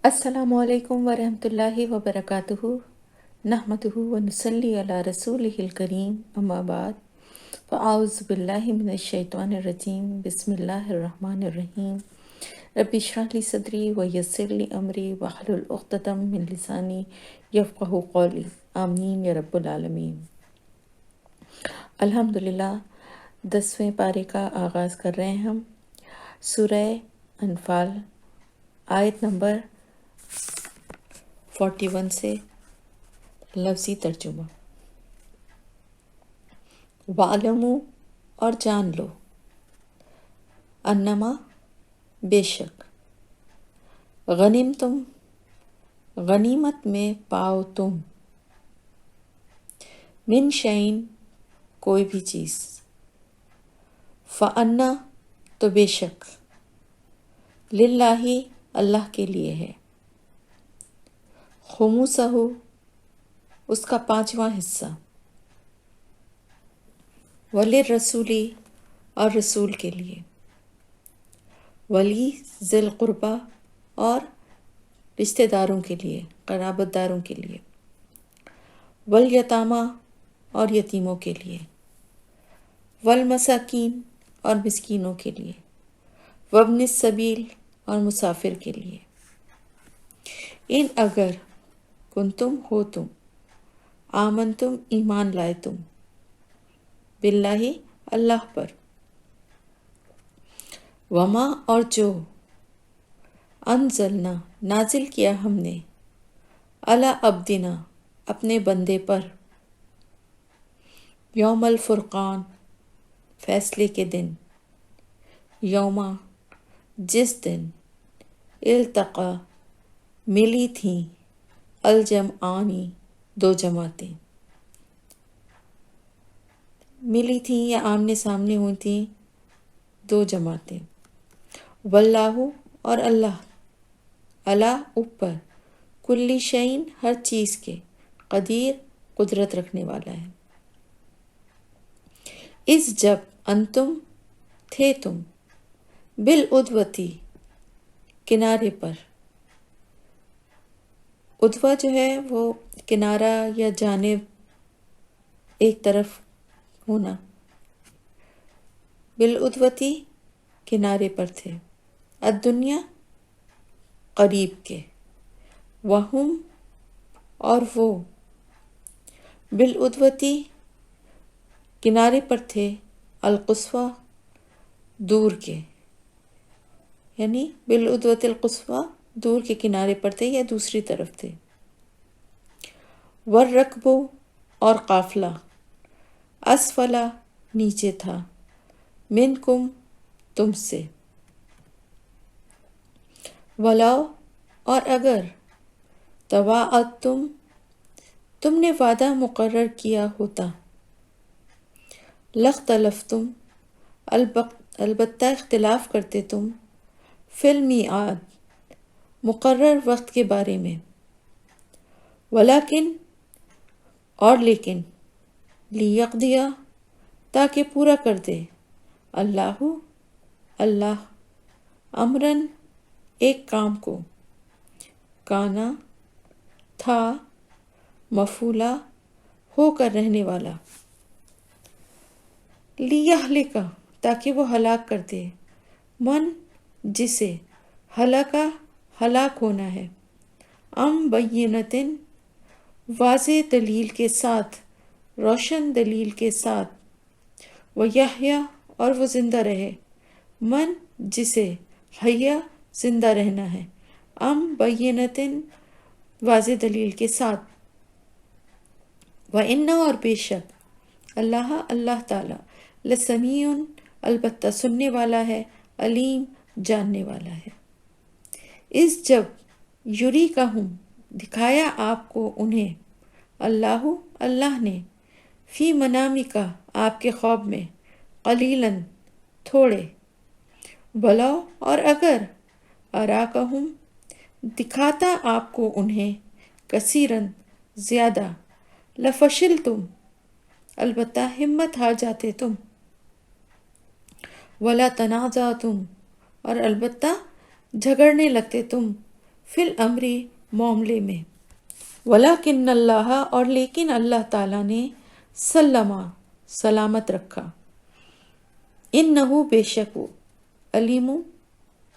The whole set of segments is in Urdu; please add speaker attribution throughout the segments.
Speaker 1: السلام علیکم ورحمۃ اللہ وبرکاتہ نحمدہ ونصلی علی رسولہ الکریم اما بعد فاعوذ باللہ من الشیطان الرجیم بسم اللہ الرحمن الرحیم رب اشرح لی صدری ویسر لی امری واحلل عقدۃ من لسانی یفقہوا قولی آمین یا رب العالمین۔ الحمدللہ 10ویں پارے کا آغاز کر رہے ہیں ہم۔ سورہ انفال آیت نمبر 41 سے لفظی ترجمہ۔ وَعْلَمُوا اور جان لو، انما بے شک، غنیمتم غنیمت میں پاؤ تم، من شعین کوئی بھی چیز، فَأَنَّ تو بے شک، للہ اللہ کے لیے ہے، خمسہ اس کا 5واں حصہ، وللرسولی اور رسول کے لیے، ولی ذی القربہ اور رشتہ داروں کے لیے، قرابت داروں کے لیے، والیتامہ اور یتیموں کے لیے، والمساکین اور مسکینوں کے لیے، وابن السبیل اور مسافر کے لیے، ان اگر کنتم ہو تم، آمنتم ایمان لائے تم، باللہ اللہ پر، وما اور جو، انزلنا نازل کیا ہم نے، علی عبدنا اپنے بندے پر، یوم الفرقان فیصلے کے دن، یوما جس دن، التقا ملی تھیں، الجمعانی دو جماعتیں، ملی تھیں یا آمنے سامنے ہوئی تھیں دو جماعتیں، واللہ اور اللہ، اللہ اوپر، کلی شعین ہر چیز کے، قدیر قدرت رکھنے والا ہے، اس جب انتم تھے تم، بالعدوتی کنارے پر، عدوہ جو ہے وہ کنارہ یا جانب ایک طرف ہونا، بالعدوتی کنارے پر تھے، الدنیا قریب کے، وہم اور وہ، بالعدوتی کنارے پر تھے، القصویٰ دور کے، یعنی بالعدوۃ القصویٰ دور کے کنارے پر تھے یا دوسری طرف تھے، والرکب اور قافلہ، اسفلا نیچے تھا، منکم تم سے، ولو اور اگر، تواعدتم تم نے وعدہ مقرر کیا ہوتا، لاختلفتم البتہ اختلاف کرتے تم، فی المیعاد مقرر وقت کے بارے میں، ولیکن اور لیکن، لیقضی تاکہ پورا کر دے، اللہ اللہ، امرن ایک کام کو، کانا تھا، مفعولا ہو کر رہنے والا، لیہلک تاکہ وہ ہلاک کر دے، من جسے، ہلاکا ہلاک ہونا ہے، ام بینتن واضح دلیل کے ساتھ، روشن دلیل کے ساتھ، ویحییٰ اور وہ زندہ رہے، من جسے، حیا زندہ رہنا ہے، ام بینتن واضح دلیل کے ساتھ، وَإِنَّ اور بے شک، اللہ تعالیٰ، لسمیع البتہ سننے والا ہے، علیم جاننے والا ہے، اس جب یریکہم دکھایا آپ کو انہیں، اللہ نے، فی منامکا آپ کے خواب میں، قلیلاً تھوڑے، ولو اور اگر، اراکہم دکھاتا آپ کو انہیں، کثیراً زیادہ، لفشلتم البتہ ہمت ہار جاتے تم، ولا تنازعتم اور البتہ جھگڑنے لگتے تم، فی الامری معاملے میں، ولیکن اللہ اور لیکن اللہ تعالیٰ نے سلمہ سلامت رکھا، انہو بے شک وہ علیم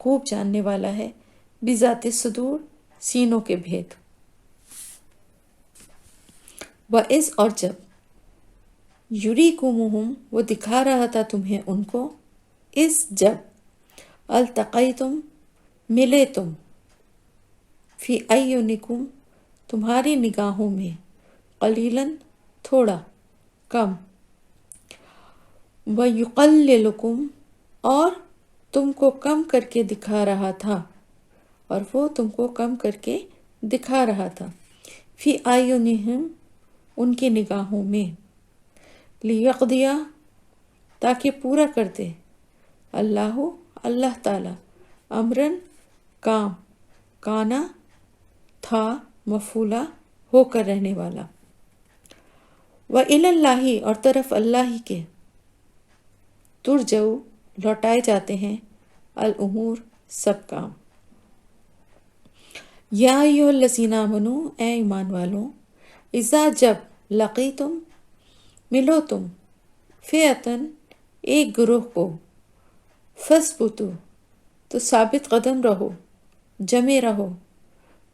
Speaker 1: خوب جاننے والا ہے، بذات صدور سینوں کے بھید۔ وَإِذْ اور جب یُریکُمُہُم وہ دکھا رہا تھا تمہیں ان کو، اس جب التقیتم ملے تم، فی اعینکم تمہاری نگاہوں میں، قلیلاً تھوڑا کم، وَیُقَلِّلُکم اور تم کو کم کر کے دکھا رہا تھا، اور وہ تم کو کم کر کے دکھا رہا تھا، فی اعینہم ان کی نگاہوں میں، لیقضیا تاکہ پورا کر دے، اللہ تعالی، امرن کام، کانا تھا، مفعولا ہو کر رہنے والا، وَإِلَى اللَّهِ اور طرف اللہ ہی کے، ترجعو لوٹائے جاتے ہیں، الامور سب کام۔ یا ایھا الذین آمنوا اے ایمان والوں، اذا جب لقیتم ملو تم، فئۃً ایک گروہ کو، فاثبتوا تو ثابت قدم رہو، جمے رہو،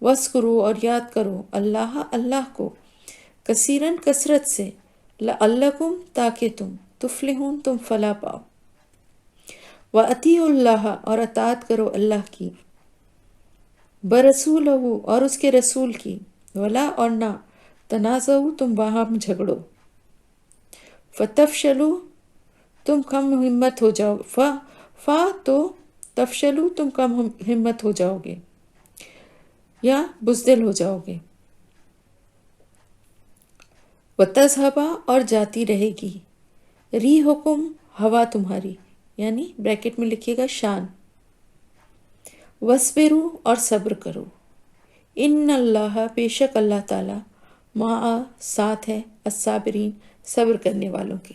Speaker 1: واذکروا اور یاد کرو، اللہ کو، کثیراً کثرت سے، لعلکم تاکہ تم، تفلحون تم فلاح پاؤ، وَأَطِیعُوا اللہ اور اطاعت کرو اللہ کی، برسولہ اور اس کے رسول کی، ولا اور نہ، تنازعوا تم باہم جھگڑو، فتفشلوا تم کم ہمت ہو جاؤ، تو تفشلوا تم کم ہمت ہو جاؤ گے یا بزدل ہو جاؤ گے، وتذہبا اور جاتی رہے گی، ریحکم ہوا تمہاری، یعنی بریکٹ میں لکھیے گا شان، وَاصْبِرُوا اور صبر کرو، ان اللہ بے شک اللہ تعالی، مع ساتھ ہے، الصابرین صبر کرنے والوں کے،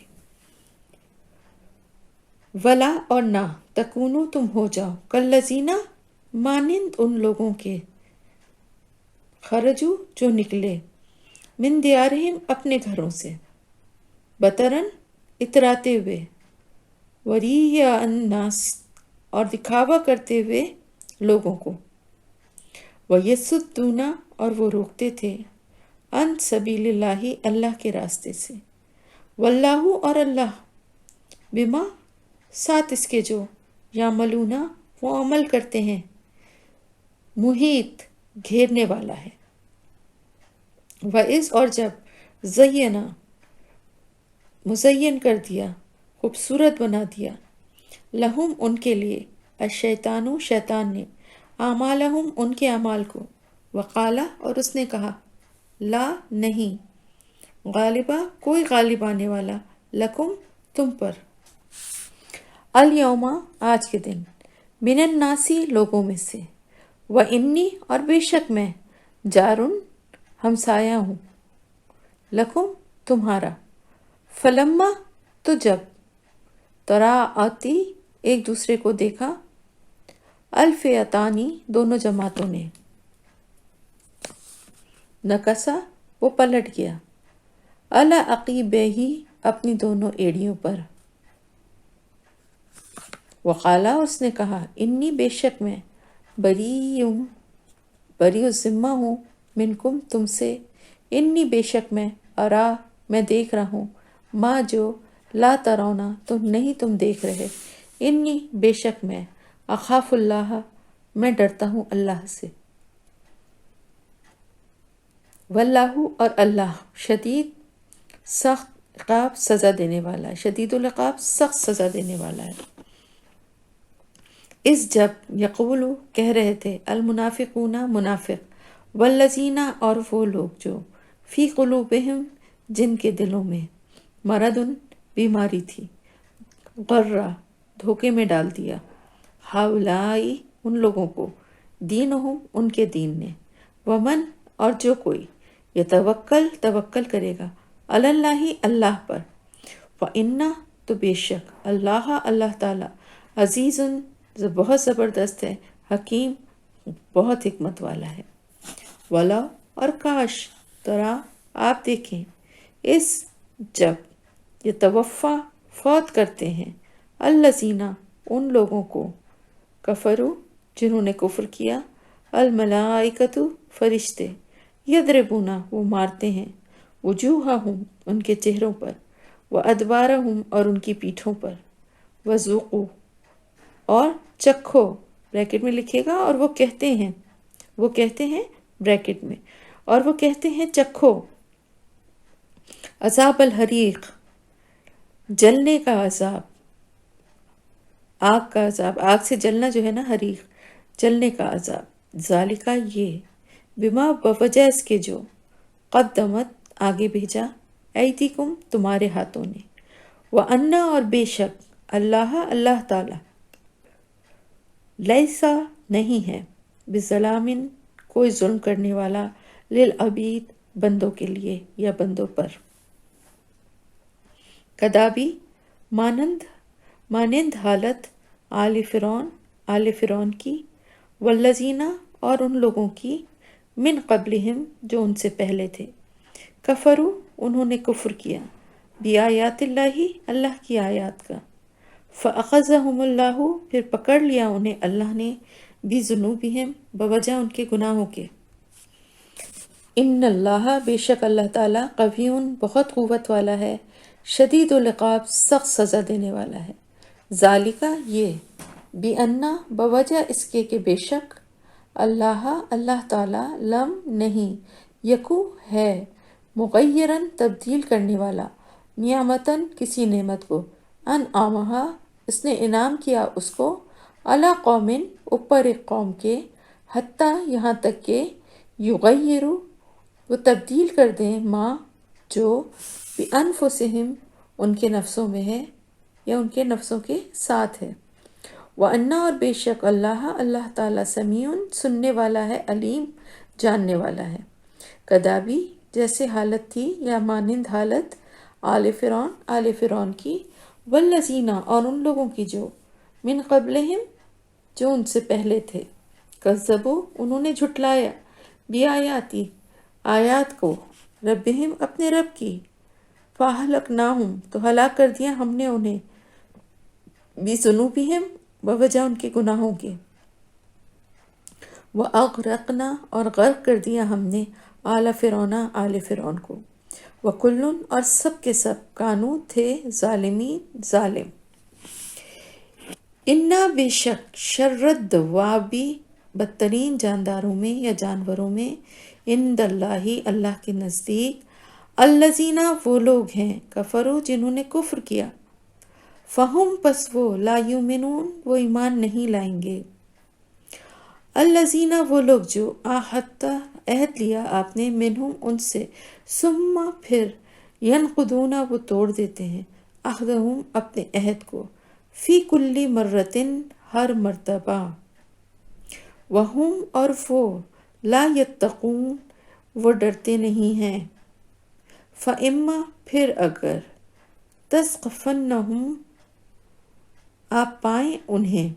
Speaker 1: ولا اور نہ، تکونوا تم ہو جاؤ، کالذین مانند ان لوگوں کے، خرجوا جو نکلے، من دیارہم اپنے گھروں سے، بطرًا اتراتے ہوئے، ورئاء الناس اور دکھاوا کرتے ہوئے لوگوں کو، وَیَصُدُّونَ اور وہ روکتے تھے، عن سبیل اللہ اللہ کے راستے سے، واللہ اور اللہ، بما ساتھ اس کے جو، یعملون وہ عمل کرتے ہیں، محیط گھیرنے والا ہے، وَإِذْ اور جب زینا مزین کر دیا، خوبصورت بنا دیا، لہم ان کے لیے، الشیطان شیطان نے، اعمالہم ان کے اعمال کو، وقالا اور اس نے کہا، لا نہیں، غالبا کوئی غالب آنے والا، لکم تم پر، الیوم آج کے دن، من الناسی لوگوں میں سے، وانی اور بے شک میں، جارن ہمسایہ ہوں، لکم تمہارا، فلما تو جب، تراءتی ایک دوسرے کو دیکھا، الفئتانی دونوں جماعتوں نے، نکسا وہ پلٹ گیا، علی عقیبیہ اپنی دونوں ایڑیوں پر، وقالا اس نے کہا، انی بے شک میں، بری الذمہ ہوں، منکم تم سے، انی بے شک میں، ارا میں دیکھ رہا ہوں، ما جو، لا ترونا تم دیکھ رہے، انی بے شک میں، اخاف اللہ میں ڈرتا ہوں اللہ سے، واللہ اور اللہ، شدید سخت عقاب سزا دینے والا ہے، شدید العقاب سخت سزا دینے والا ہے۔ اس جب یقول کہہ رہے تھے، المنافقون منافق، والذین اور وہ لوگ جو، فی قلوبہم جن کے دلوں میں، مرض بیماری تھی، غرہ دھوکے میں ڈال دیا، ہؤلائی ان لوگوں کو، دینہم ان کے دین نے، ومن اور جو کوئی، توکل کرے گا، علی اللہ اللہ پر، فإنہ تو بے شک، اللہ تعالی، عزیز بہت زبردست ہے، حکیم بہت حکمت والا ہے۔ ولا اور کاش ترا آپ دیکھیں اس جب یہ توفا فوت کرتے ہیں الذین ان لوگوں کو کفروا جنہوں نے کفر کیا الملائکۃ فرشتے یضربون وہ مارتے ہیں وجوہہم ان کے چہروں پر وادبارہم اور ان کی پیٹھوں پر وذوقوا اور چکھو بریکٹ میں لکھے گا اور وہ کہتے ہیں بریکٹ میں اور وہ کہتے ہیں چکھو عذاب الحریق جلنے کا عذاب، آگ کا عذاب، آگ سے جلنا جو ہے نا، حریق جلنے کا عذاب، ذالکہ یہ بما بوجہ اس کے جو قدمت آگے بھیجا ایدیکم تمہارے ہاتھوں نے وَأَنَّ اور بے شک اللہ تعالی لیسا نہیں ہے بظلامن کوئی ظلم کرنے والا للعبید بندوں کے لیے یا بندوں پر، کدابی مانند حالت آل فرعون کی والذین اور ان لوگوں کی من قبلہم جو ان سے پہلے تھے کفروا انہوں نے کفر کیا بآیات اللہ کی آیات کا فأخذہم اللہ پھر پکڑ لیا انہیں اللہ نے بذنوبہم بوجہ ان کے گناہوں کے، ان اللہ بے شک اللہ تعالیٰ قویٌ بہت قوت والا ہے شدید العقاب سخت سزا دینے والا ہے، ذالکہ یہ بأن بوجہ اس کے کہ بے شک اللہ تعالیٰ لم نہیں یکو ہے مغیرن تبدیل کرنے والا نعمتن کسی نعمت کو انعامہا اس نے انعام کیا اس کو علی قومن اوپر ایک قوم کے حتیٰ یہاں تک کہ یغیروا وہ تبدیل کر دیں ما جو بانفسہم ان کے نفسوں میں ہے یا ان کے نفسوں کے ساتھ ہے، وَأَنَّ اور بے شک اللہ تعالیٰ سمیع سننے والا ہے علیم جاننے والا ہے، کدابی جیسے حالت تھی یا مانند حالت آل فرعون کی والذین اور ان لوگوں کی جو من قبلہم جو ان سے پہلے تھے کذبوا انہوں نے جھٹلایا بیااتی آیات کو ربہم اپنے رب کی فاہلکناہم تو ہلاک کر دیا ہم نے انہیں بذنوبہم بوجہ ان کے گناہوں کے وَأَغْرَقْنَا اور غرق کر دیا ہم نے آل فرعون کو وَكُلٌّ اور سب کے سب کانو تھے ظالم، انا بے شک شر الدوابی بدترین جانداروں میں یا جانوروں میں عند اللہ کے نزدیک الذین وہ لوگ ہیں کفروا جنہوں نے کفر کیا فہم پس وہ لا یؤمنون وہ ایمان نہیں لائیں گے، الذین وہ لوگ جو عاہدت عہد لیا آپ نے منہم ان سے ثم پھر ینقضون وہ توڑ دیتے ہیں عہدہم اپنے عہد کو فی کل مرتن ہر مرتبہ وہم اور وہ لا یتقون وہ ڈرتے نہیں ہیں، فاما پھر اگر تثقفنہم آپ پائیں انہیں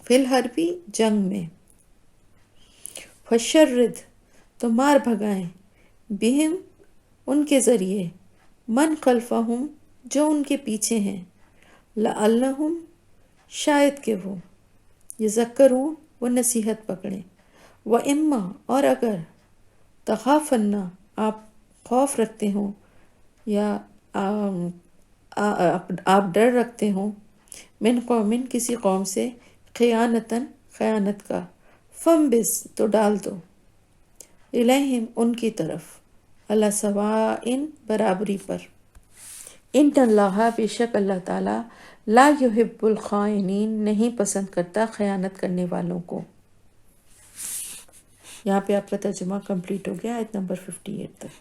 Speaker 1: فی الحربی جنگ میں فشرد تو مار بھگائیں بہم ان کے ذریعے من خلفہم جو ان کے پیچھے ہیں لعلہم شاید کہ وہ یذکرون وہ نصیحت پکڑیں، وَإِمَّا اور اگر تخافن آپ خوف رکھتے ہوں یا آپ ڈر رکھتے ہوں من قومن کسی قوم سے خیانت کا فمبز تو ڈال دو الیہم ان کی طرف علی سواء برابری پر، ان اللہ بے شک اللہ تعالی لا یحب الخائنین نہیں پسند کرتا خیانت کرنے والوں کو۔ یہاں پہ آپ کا ترجمہ کمپلیٹ ہو گیا آیت نمبر 58 تک۔